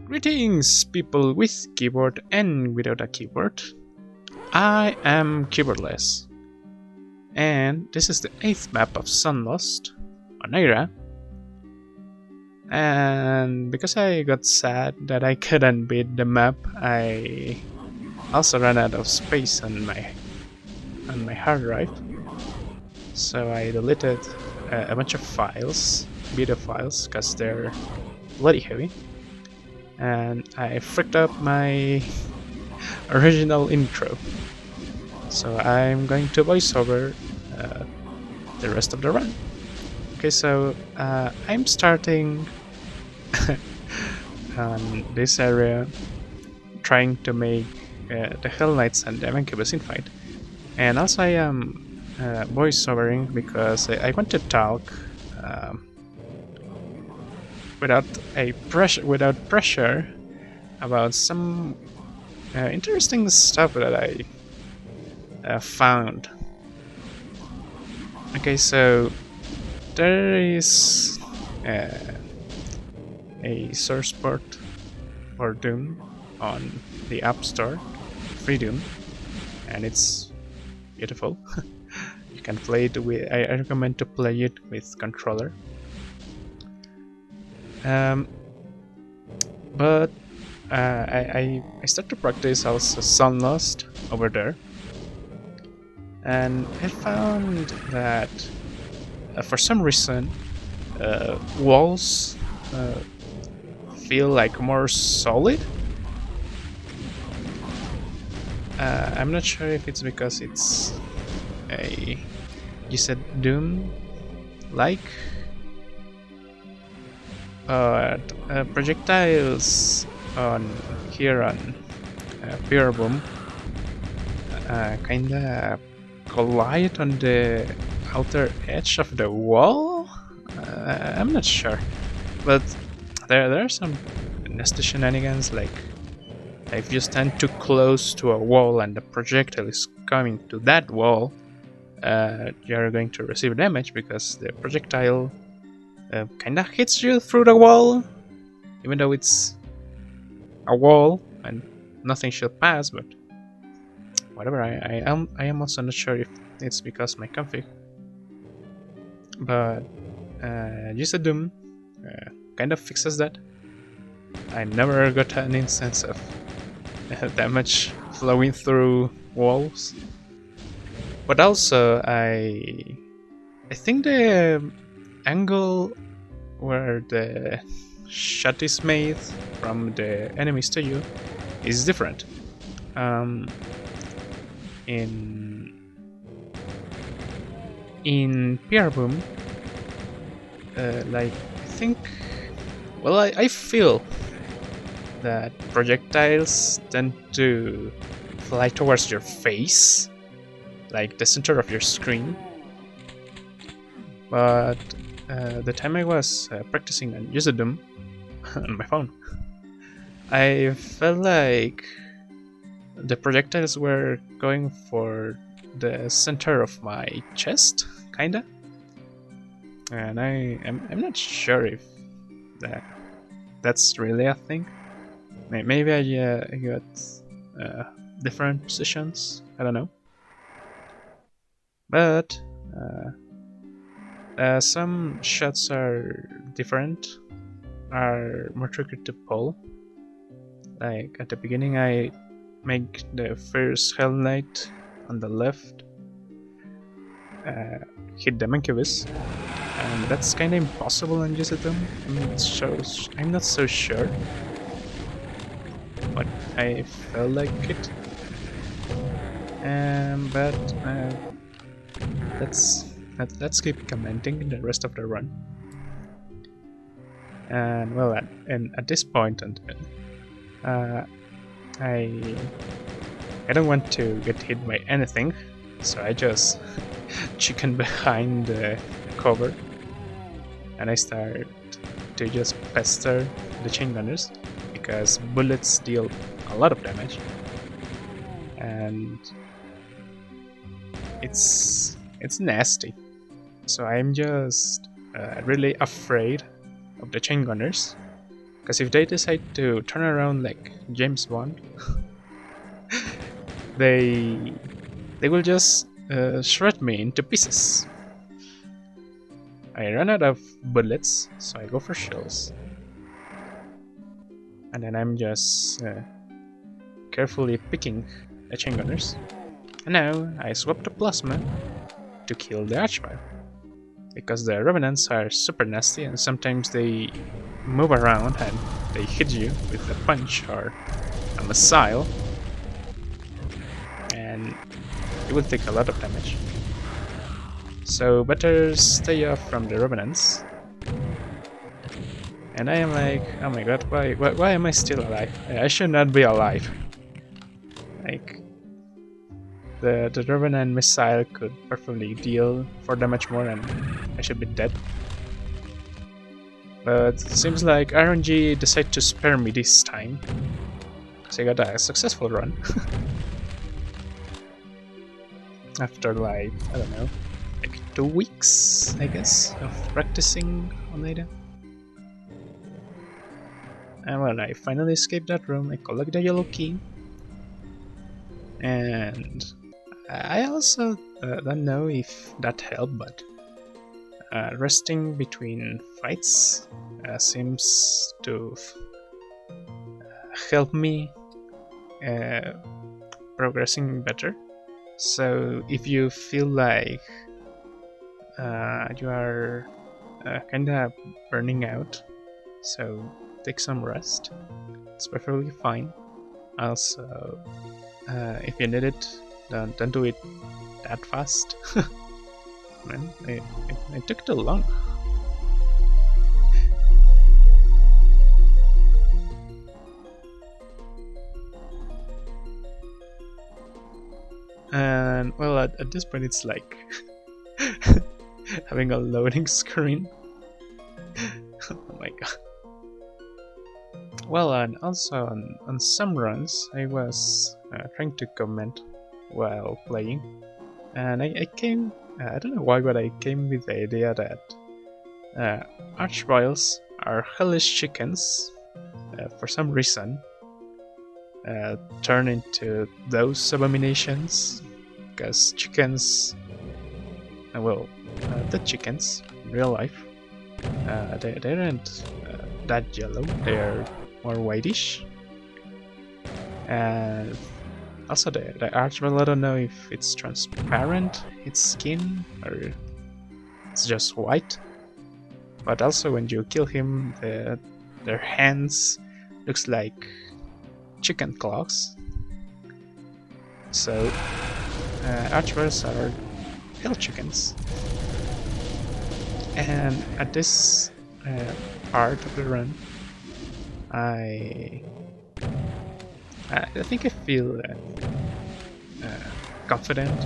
Greetings, people with keyboard and without a keyboard. I am keyboardless, and this is the 8th map of SunLust, Oneira. And because I got sad that I couldn't beat the map, I also ran out of space on my hard drive. So I deleted a bunch of files, video files, because they're bloody heavy. And I freaked up my original intro. So I'm going to voiceover the rest of the run. Okay, so I'm starting on this area, trying to make the Hell Knights and the Incubus infight. And also I am voiceovering because I want to talk without pressure about some interesting stuff that I found. Okay, so there is a source port for Doom on the App Store, free Doom, and it's beautiful. You can play it with. I recommend to play it with controller. But I start to practice also SunLust over there, and I found that for some reason walls feel like more solid. I'm not sure if it's because it's you said Doom like projectiles on here on Pure Boom kinda collide on the outer edge of the wall. I'm not sure, but there are some nasty shenanigans, like if you stand too close to a wall and the projectile is coming to that wall, you're going to receive damage because the projectile kinda hits you through the wall, even though it's a wall and nothing should pass. But whatever, I am also not sure if it's because my config. But use a Doom kind of fixes that. I never got an instance of damage flowing through walls. But also I think the angle where the shot is made from the enemies to you is different. In PR Boom, like I think, well, I feel that projectiles tend to fly towards your face, like the center of your screen. But the time I was practicing on Doom on my phone, I felt like the projectiles were going for the center of my chest, kinda. And I'm not sure if that's really a thing. Maybe I got different positions. I don't know. But some shots are different, are more tricky to pull. Like at the beginning, I make the first Hell Knight on the left, hit the Incubus, and that's kind of impossible on Doom. I'm not so sure, but I felt like it. But let's keep commenting the rest of the run. And well, at this point, I don't want to get hit by anything, so I just chicken behind the cover, and I start to just pester the chain gunners because bullets deal a lot of damage, and it's nasty. So I'm just really afraid of the chain gunners, Because if they decide to turn around like James Bond, they will just shred me into pieces. I run out of bullets, so I go for shells. And then I'm just carefully picking the chain gunners. And now I swap to plasma to kill the archvile. Because the revenants are super nasty and sometimes they move around and they hit you with a punch or a missile. And it will take a lot of damage. So better stay off from the revenants. And I am like, oh my god, why am I still alive? I should not be alive. Like, the revenant missile could perfectly deal 4 damage more and I should be dead. But it seems like RNG decided to spare me this time. Because I got a successful run. After like, I don't know, like 2 weeks, I guess, of practicing Oneira. And well, I finally escaped that room, I collect the yellow key. And I also don't know if that helped, but resting between fights seems to help me progressing better. So if you feel like you are kinda burning out, so take some rest. It's perfectly fine. Also, if you need it, don't do it that fast. Man, it took too long. And well, at this point it's like having a loading screen. Oh my god. Well, and also on some runs I was trying to comment while playing, and I came, I don't know why, but I came with the idea that archviles are hellish chickens for some reason. Turn into those abominations, because chickens, the chickens in real life, they aren't that yellow, they are more whitish. And also the archvile, I don't know if it's transparent, its skin, or it's just white. But also when you kill him, their hands looks like chicken claws. So archviles are hell chickens. And at this part of the run, I think I feel confident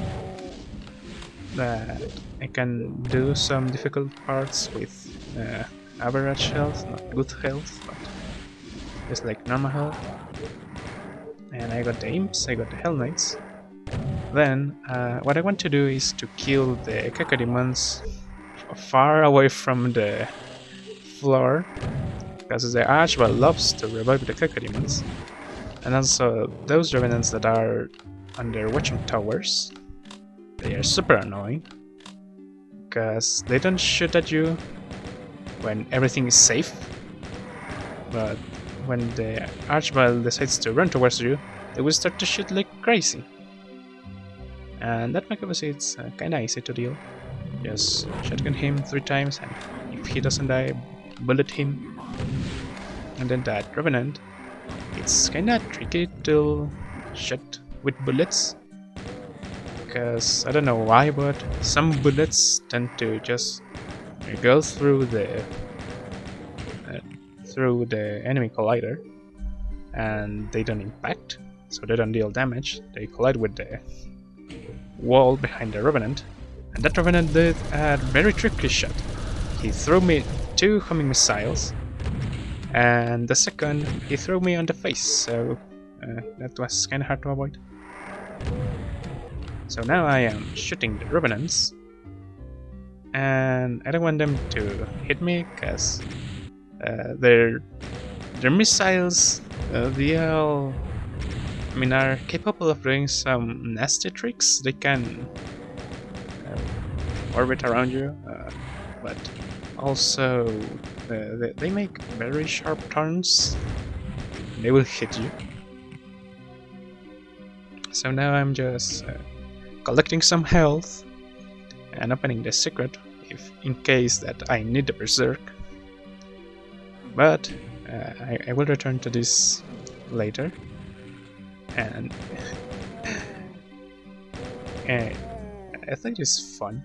that I can do some difficult parts with average health, not good health, but just like normal health. And I got the imps, I got the hell knights. Then what I want to do is to kill the cyberdemons far away from the floor, because the archvile loves to revive the cyberdemons. And also those revenants that are under watching towers, they are super annoying, because they don't shoot at you when everything is safe, but when the archvile decides to run towards you, they will start to shoot like crazy. And that Macabasi, it's kinda easy to deal. Just shotgun him 3 times, and if he doesn't die, bullet him. And then that revenant, it's kinda tricky to shoot with bullets, because I don't know why, but some bullets tend to just go through the enemy collider, and they don't impact, so they don't deal damage. They collide with the wall behind the revenant, and that revenant did a very tricky shot. He threw me 2 homing missiles, and the second he threw me on the face, so that was kinda hard to avoid. So now I am shooting the revenants, and I don't want them to hit me, because their their missiles, are capable of doing some nasty tricks. They can orbit around you, but also they make very sharp turns. They will hit you. So now I'm just collecting some health and opening the secret if in case that I need the berserk. But I will return to this later, and I think it's fun.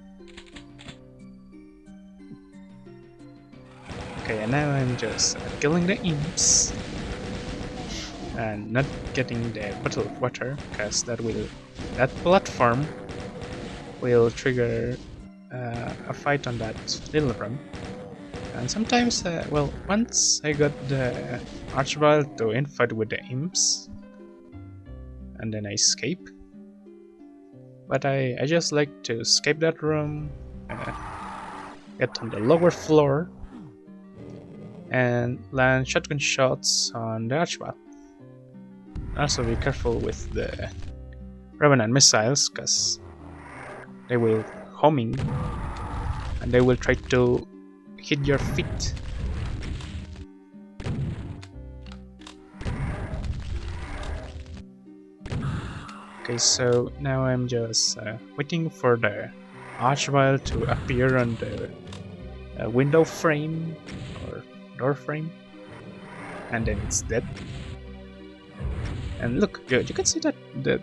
Okay, and now I'm just killing the imps and not getting the bottle of water, because that platform will trigger a fight on that little room. And sometimes, once I got the Archibald to infight with the imps, and then I escape. But I just like to escape that room, get on the lower floor, and land shotgun shots on the Archibald. Also be careful with the Revenant missiles, because they will homing, and they will try to hit your feet. Okay, so now I'm just waiting for the Archibald to appear on the window frame or door frame, and then it's dead. And look, you can see that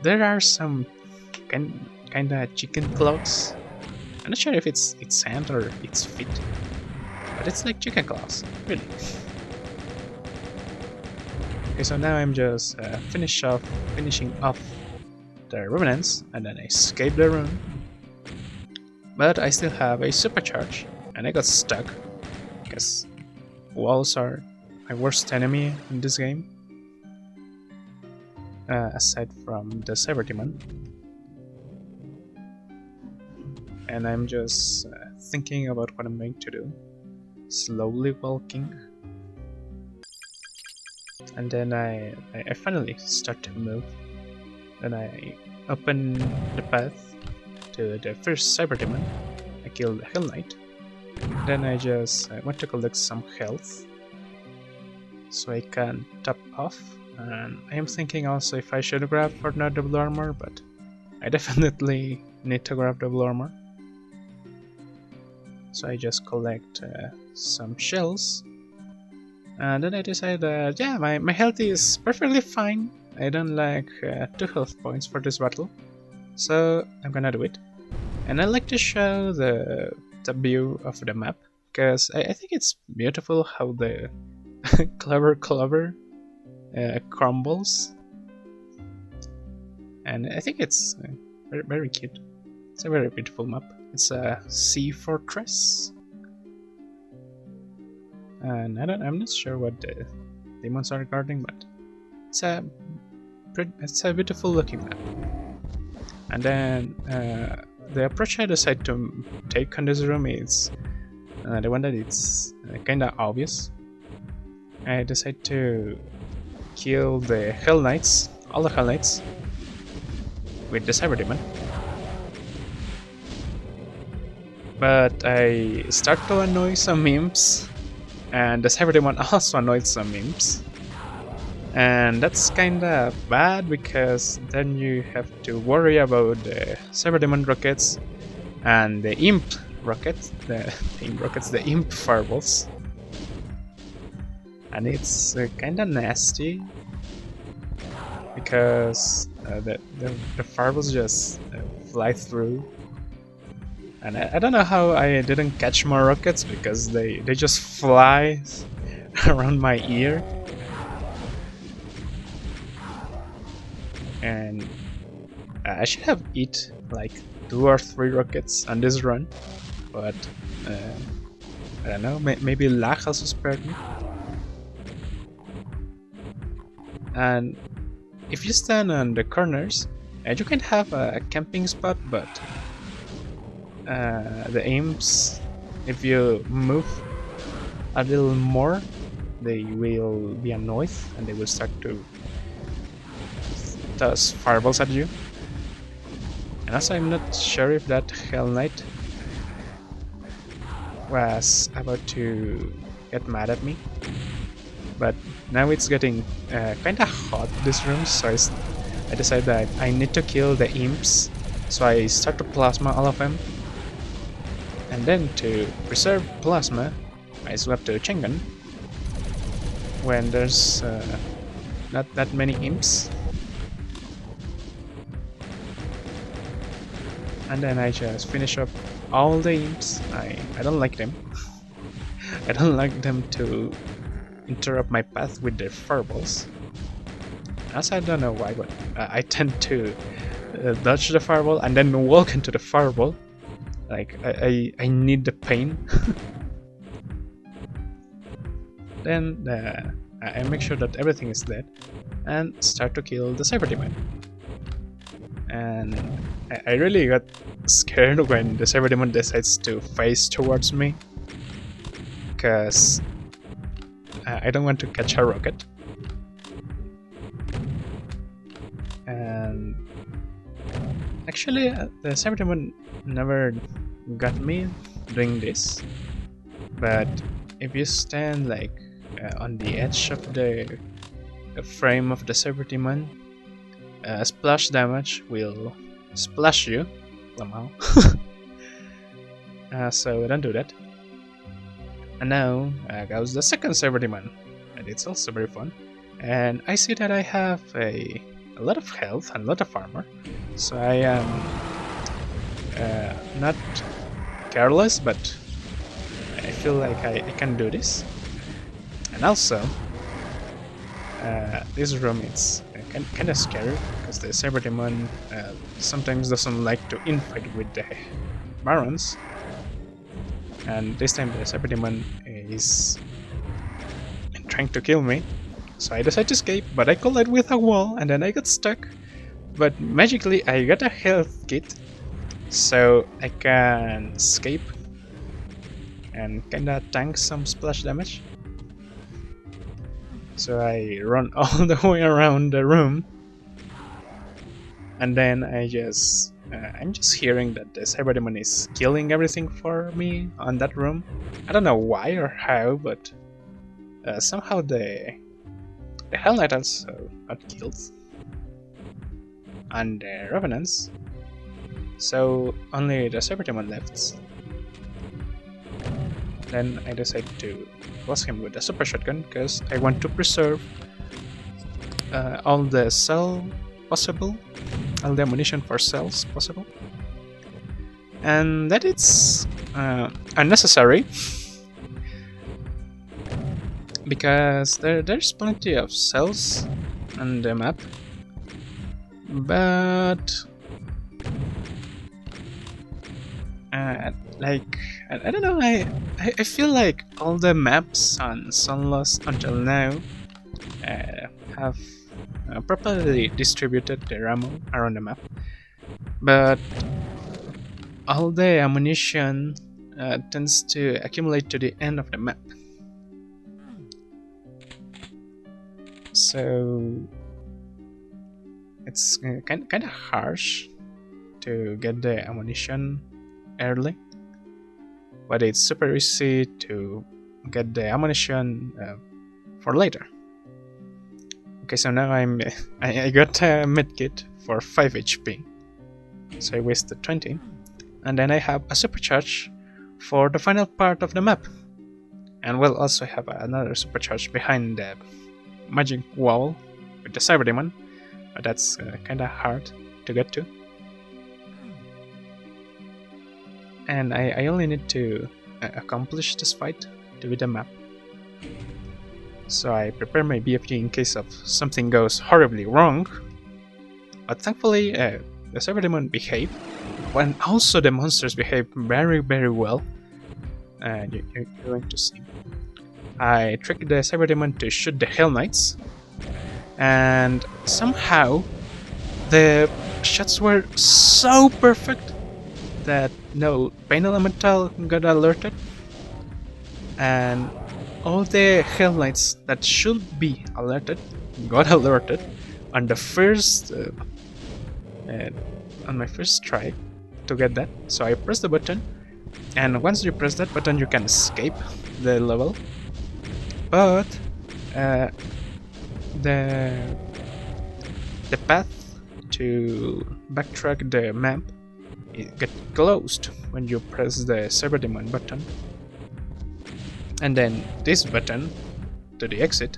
there are some kind of chicken claws. I'm not sure if it's hand or it's feet, but it's like chicken claws, really. Okay, so now I'm just finishing off the Revenants, and then I escape the room. But I still have a supercharge, and I got stuck, because walls are my worst enemy in this game, aside from the cyberdemon. And I'm just thinking about what I'm going to do, slowly walking, and then I finally start to move. Then I open the path to the first cyberdemon. I kill the Hell Knight. Then I just want to collect some health so I can top off. And I am thinking also if I should grab for not double armor, but I definitely need to grab double armor. So I just collect some shells. And then I decide that yeah, my health is perfectly fine. I don't like 2 health points for this battle, so I'm gonna do it. And I like to show the view of the map, because I think it's beautiful how the clover crumbles, and I think it's very, very cute. It's a very beautiful map. It's a sea fortress, and I'm not sure what the demons are guarding, but it's a beautiful looking map. And then the approach I decide to take on this room is the one that it's kinda obvious. I decide to kill the Hell Knights, all the Hell Knights, with the Cyberdemon. But I start to annoy some imps, and the Cyberdemon also annoys some imps. And that's kinda bad, because then you have to worry about the Cyberdemon rockets and the imp rockets, the imp fireballs. And it's kinda nasty, because the fireballs just fly through. And I don't know how I didn't catch more rockets, because they just fly around my ear. And I should have eat like 2 or 3 rockets on this run, but I don't know, maybe lag also spared me. And if you stand on the corners, you can have a camping spot, but the imps, if you move a little more, they will be annoyed and they will start to toss fireballs at you. And also, I'm not sure if that Hell Knight was about to get mad at me, but now it's getting kinda hot, this room, so I decided that I need to kill the imps, so I start to plasma all of them, and then to preserve plasma I swap to Chengan when there's not that many imps, and then I just finish up all the imps. I don't like them. I don't like them to interrupt my path with their fireballs. As I don't know why, but I tend to dodge the fireball and then walk into the fireball. Like I need the pain. Then I make sure that everything is dead and start to kill the cyberdemon. And I really got scared when the cyberdemon decides to face towards me, because I don't want to catch a rocket. And actually, the cyberdemon never got me doing this, but if you stand like on the edge of the frame of the cyberdemon, splash damage will splash you somehow. So don't do that. And now goes the second cyberdemon, and it's also very fun. And I see that I have a lot of health and a lot of armor, so I am not careless, but I feel like I can do this. And also, this room is kind of scary because the cyberdemon sometimes doesn't like to infight with the barons, and this time the cyberdemon is trying to kill me. So I decide to escape, but I collide with a wall and then I got stuck. But magically I got a health kit, so I can escape and kinda tank some splash damage. So I run all the way around the room, and then I'm just hearing that the cyberdemon is killing everything for me on that room. I don't know why or how, but somehow the Hell Knight also got killed, and the Revenants. So only the cyberdemon left. Then I decide to blast him with a super shotgun because I want to preserve all the cell possible, all the ammunition for cells possible, and that it's unnecessary because there's plenty of cells on the map, but like I don't know, I feel like all the maps on SunLust until now have properly distributed their ammo around the map, but all the ammunition tends to accumulate to the end of the map. So it's kind of harsh to get the ammunition early, but it's super easy to get the ammunition for later. Okay, so now I got a medkit for 5 HP, so I wasted 20, and then I have a supercharge for the final part of the map, and we'll also have another supercharge behind the magic wall with the cyberdemon, but that's kinda hard to get to. And I only need to accomplish this fight to beat the map. So I prepare my BFG in case of something goes horribly wrong. But thankfully the cyberdemon behaved, and also the monsters behave very very well. You're going to see. I tricked the cyberdemon to shoot the Hell Knights, and somehow the shots were so perfect that no pain elemental got alerted, and all the Hell Knights that should be alerted got alerted on the first on my first try to get that. So I press the button, and once you press that button, you can escape the level. But the path to backtrack the map it get closed when you press the cyberdemon button, and then this button to the exit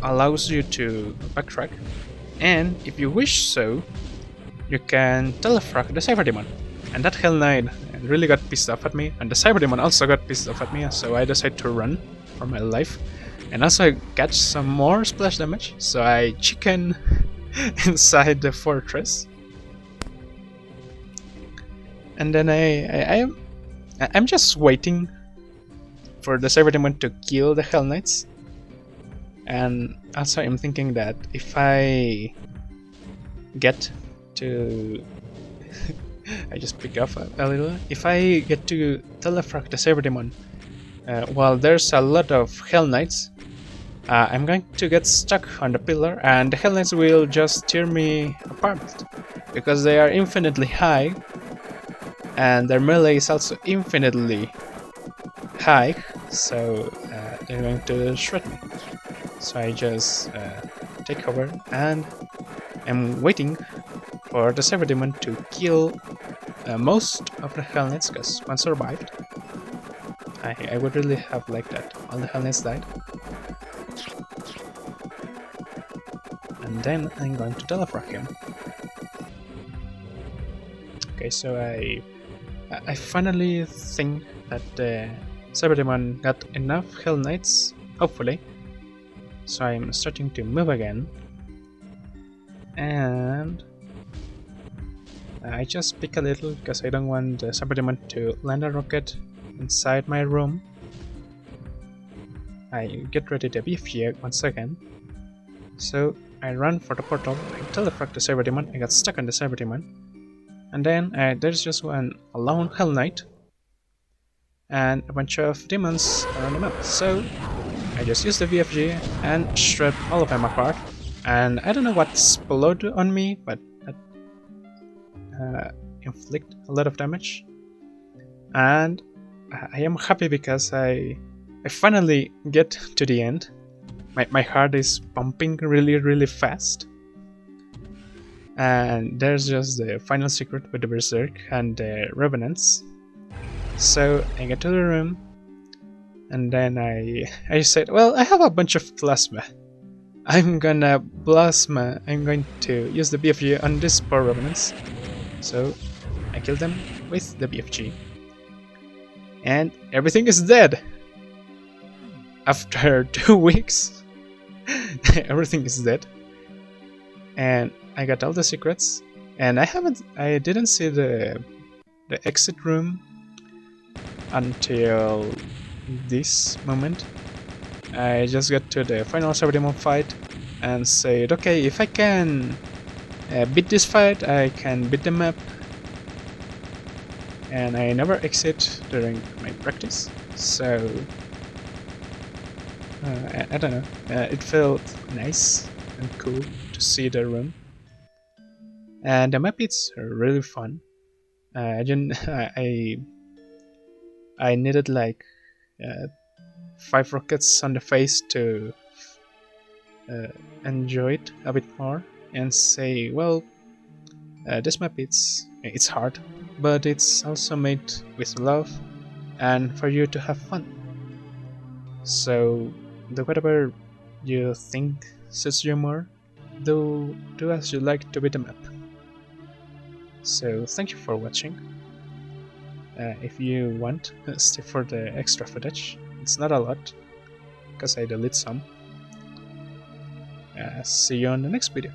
allows you to backtrack, and if you wish so, you can telefrag the cyberdemon. And that Hell Knight really got pissed off at me, and the cyberdemon also got pissed off at me, so I decided to run for my life. And also I catch some more splash damage, so I chicken inside the fortress. And then I'm just waiting for the cyberdemon to kill the Hell Knights. And also I'm thinking that if I get to I just pick up a little. If I get to telefrag the cyberdemon while there's a lot of Hell Knights, I'm going to get stuck on the pillar, and the Hell Knights will just tear me apart because they are infinitely high, and their melee is also infinitely high, so they're going to shred me. So I just take over, and I'm waiting for the cyberdemon to kill most of the Hell Knights, because one survived. I would really have liked that. All the Hell Knights died. And then I'm going to telefrag him. Okay, so I finally think that the cyberdemon got enough Hell Knights, hopefully. So I'm starting to move again. And I just pick a little because I don't want the cyberdemon to land a rocket inside my room. I get ready to BFG once again. So I run for the portal, I telefrag the cyberdemon, I got stuck on the cyberdemon. And then there's just one lone Hell Knight and a bunch of demons around the map. So I just use the VFG and shred all of them apart. And I don't know what exploded on me, but that inflict a lot of damage. And I am happy because I finally get to the end. My heart is pumping really fast. And there's just the final secret with the Berserk and the Revenants. So I get to the room, and then I said, well, I have a bunch of plasma. I'm going to use the BFG on these poor Revenants. So I kill them with the BFG. And everything is dead! After 2 weeks, everything is dead. And I got all the secrets, and I didn't see the exit room until this moment. I just got to the final cyberdemon fight and said, okay, if I can beat this fight, I can beat the map. And I never exit during my practice, so I don't know. It felt nice and cool to see the room. And the map is really fun. I needed like 5 rockets on the face to enjoy it a bit more and say, well, this map it's hard, but it's also made with love and for you to have fun. So do whatever you think suits you more. Do as you like to beat the map. So thank you for watching. If you want, stay for the extra footage. It's not a lot, because I delete some. See you on the next video.